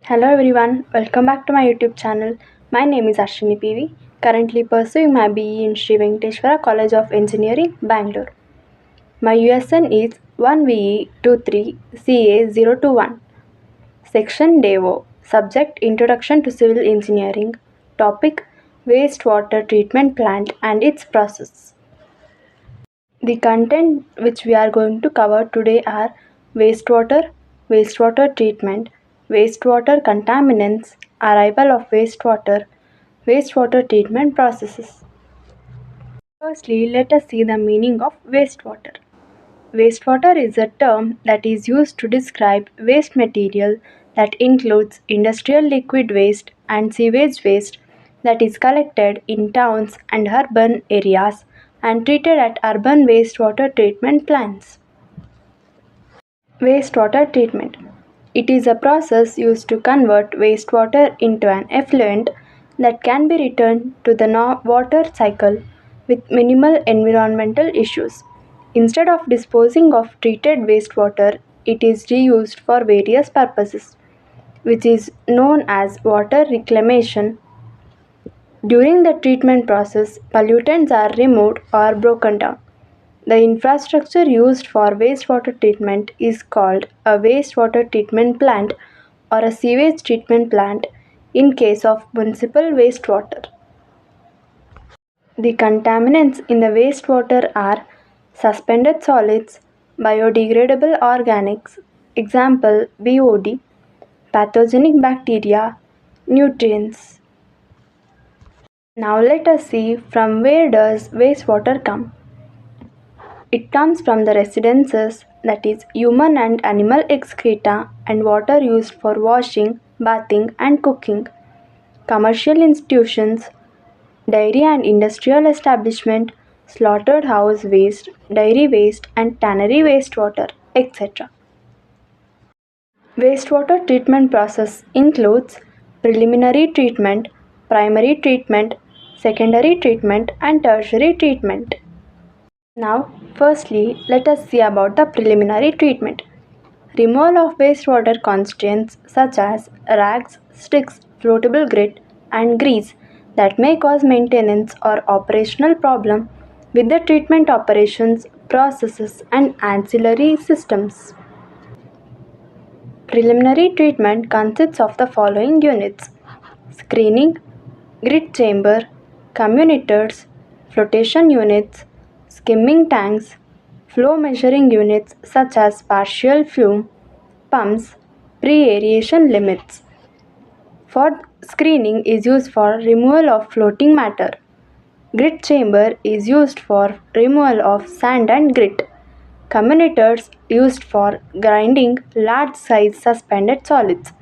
Hello everyone, welcome back to my YouTube channel. My name is Harshini.P.V, currently pursuing my BE in Sri Venkateshwara College of Engineering, Bangalore. My USN is 1VE23CA021. Section Devo. Subject Introduction to Civil Engineering. Topic Wastewater Treatment Plant and its process. The content which we are going to cover today are wastewater, wastewater treatment, wastewater contaminants, arrival of wastewater, wastewater treatment processes. Firstly, let us see the meaning of wastewater. Wastewater is a term that is used to describe waste material that includes industrial liquid waste and sewage waste that is collected in towns and urban areas and treated at urban wastewater treatment plants. Wastewater treatment. It is a process used to convert wastewater into an effluent that can be returned to the water cycle with minimal environmental issues. Instead of disposing of treated wastewater, it is reused for various purposes, which is known as water reclamation. During the treatment process, pollutants are removed or broken down. The infrastructure used for wastewater treatment is called a wastewater treatment plant or a sewage treatment plant in case of municipal wastewater. The contaminants in the wastewater are suspended solids, biodegradable organics, example BOD, pathogenic bacteria, nutrients. Now let us see from where does wastewater come. It comes from the residences, that is, human and animal excreta and water used for washing, bathing, and cooking, commercial institutions, dairy and industrial establishment, slaughterhouse waste, dairy waste, and tannery wastewater, etc. Wastewater treatment process includes preliminary treatment, primary treatment, secondary treatment, and tertiary treatment. Now, firstly, let us see about the preliminary treatment. Removal of wastewater constituents such as rags, sticks, floatable grit, and grease that may cause maintenance or operational problem with the treatment operations, processes, and ancillary systems. Preliminary treatment consists of the following units: screening, grit chamber, commutators, flotation units, skimming tanks, flow measuring units such as partial fume, pumps, pre-aeration limits. For screening is used for removal of floating matter. Grit chamber is used for removal of sand and grit. Commutators used for grinding large size suspended solids.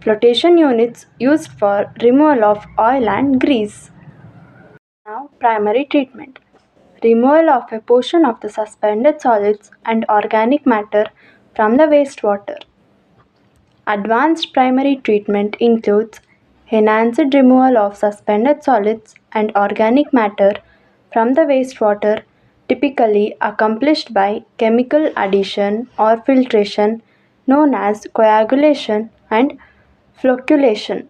Flotation units used for removal of oil and grease. Now, primary treatment. Removal of a portion of the suspended solids and organic matter from the wastewater. Advanced primary treatment includes enhanced removal of suspended solids and organic matter from the wastewater, typically accomplished by chemical addition or filtration known as coagulation and flocculation.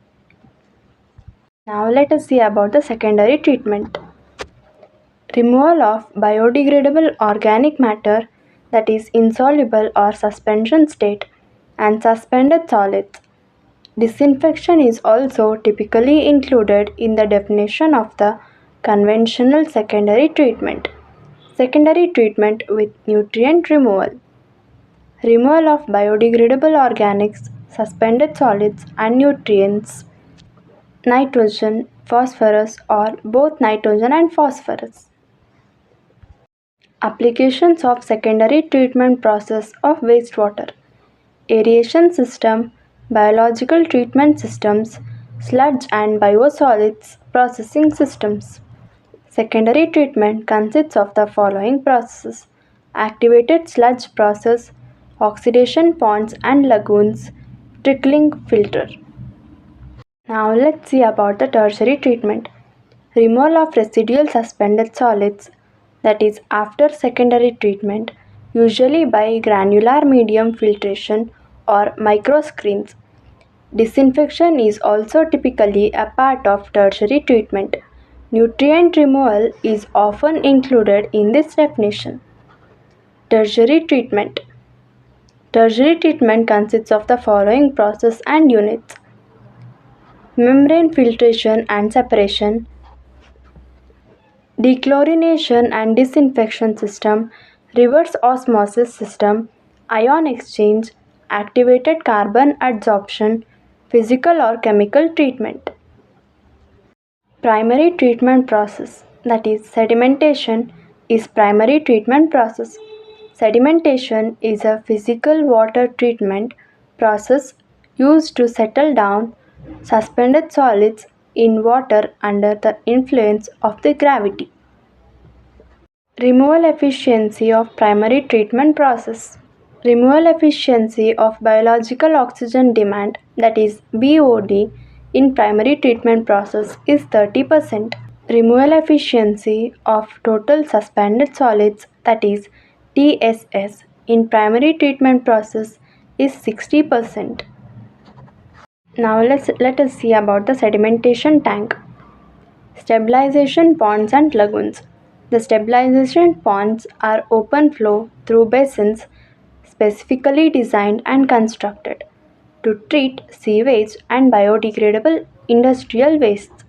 Now let us see about the secondary treatment. Removal of biodegradable organic matter, that is insoluble or suspension state, and suspended solids. Disinfection is also typically included in the definition of the conventional secondary treatment. Secondary treatment with nutrient removal. Removal of biodegradable organics, suspended solids, and nutrients. Nitrogen, phosphorus, or both nitrogen and phosphorus. Applications of secondary treatment process of wastewater. Aeration system, biological treatment systems, sludge and biosolids processing systems. Secondary treatment consists of the following processes: activated sludge process, oxidation ponds and lagoons, trickling filter. Now let's see about the tertiary treatment. Removal of residual suspended solids, that is after secondary treatment, usually by granular medium filtration or microscreens. Disinfection is also typically a part of tertiary treatment. Nutrient removal is often included in this definition. Tertiary treatment. Tertiary treatment consists of the following process and units: membrane filtration and separation, dechlorination and disinfection system, reverse osmosis system, ion exchange, activated carbon adsorption, physical or chemical treatment. Primary treatment process, that is sedimentation, is primary treatment process. Sedimentation is a physical water treatment process used to settle down suspended solids in water under the influence of the gravity. Removal efficiency of primary treatment process. Removal efficiency of biological oxygen demand, that is BOD, in primary treatment process is 30%. Removal efficiency of total suspended solids, that is TSS, in primary treatment process is 60%. Now let us see about the sedimentation tank. Stabilization ponds and lagoons. The stabilization ponds are open flow through basins specifically designed and constructed to treat sewage and biodegradable industrial wastes.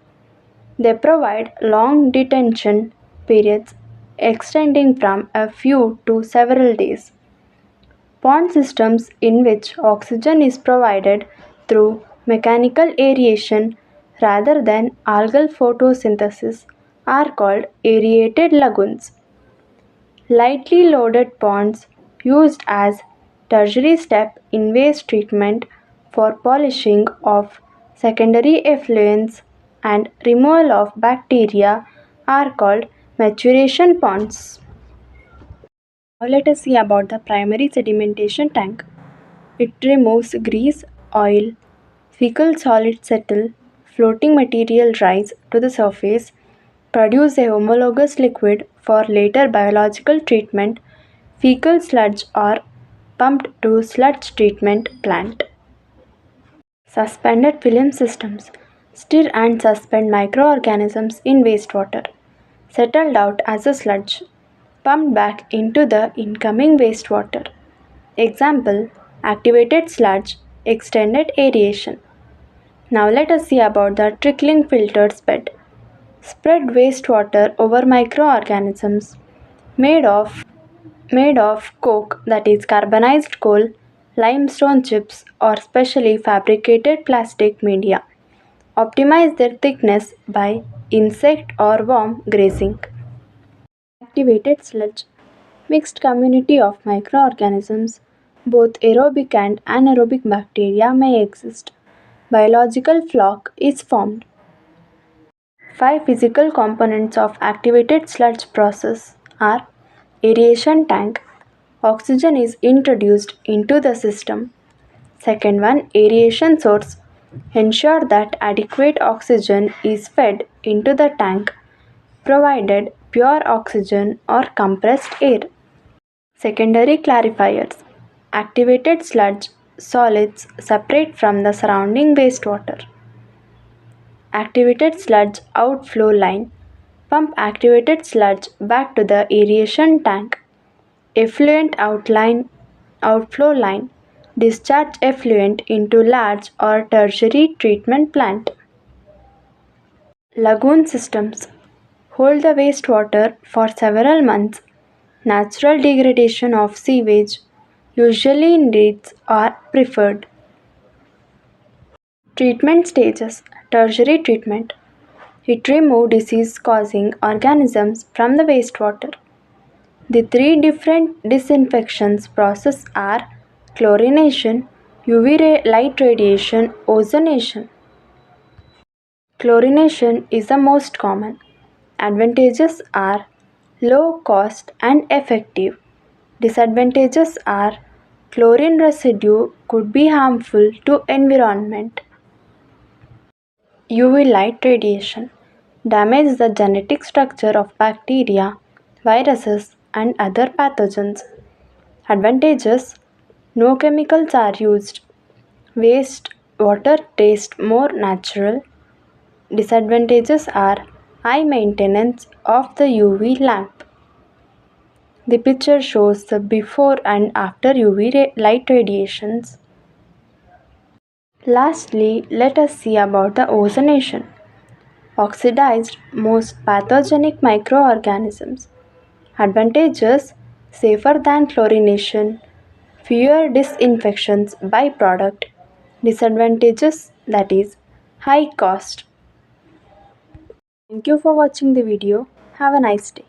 They provide long detention periods extending from a few to several days. Pond systems in which oxygen is provided through mechanical aeration rather than algal photosynthesis are called aerated lagoons. Lightly loaded ponds used as tertiary step in waste treatment for polishing of secondary effluents and removal of bacteria are called maturation ponds. Now let us see about the primary sedimentation tank. It removes grease, oil, fecal solids settle, floating material rise to the surface, produce a homologous liquid for later biological treatment, fecal sludge or pumped to sludge treatment plant. Suspended film systems stir and suspend microorganisms in wastewater, settled out as a sludge, pumped back into the incoming wastewater. Example: activated sludge, extended aeration. Now let us see about the trickling filtered bed. Spread wastewater over microorganisms made of coke, that is carbonized coal, limestone chips or specially fabricated plastic media. Optimize their thickness by insect or worm grazing. Activated sludge. Mixed community of microorganisms, both aerobic and anaerobic bacteria may exist. Biological floc is formed. 5 physical components of activated sludge process are: aeration tank. Oxygen is introduced into the system. Second one, aeration source. Ensure that adequate oxygen is fed into the tank, provided pure oxygen or compressed air. Secondary clarifiers. Activated sludge solids separate from the surrounding wastewater. Activated sludge outflow line. Pump activated sludge back to the aeration tank. Effluent outflow line. Discharge effluent into large or tertiary treatment plant. Lagoon systems hold the wastewater for several months. Natural degradation of sewage, usually in reeds, are preferred. Treatment stages. Tertiary treatment. It removes disease causing organisms from the wastewater. The 3 different disinfections processes are chlorination, light radiation, ozonation. Chlorination is the most common. Advantages are low cost and effective. Disadvantages are chlorine residue could be harmful to environment. UV light radiation damages the genetic structure of bacteria, viruses and other pathogens. Advantages: no chemicals are used. Waste Water tastes more natural. Disadvantages are high maintenance of the UV lamp. The picture shows the before and after light radiations. Lastly, let us see about the ozonation. Oxidized most pathogenic microorganisms. Advantages: safer than chlorination, fewer disinfections byproduct. Disadvantages, that is high cost. Thank you for watching the video. Have a nice day.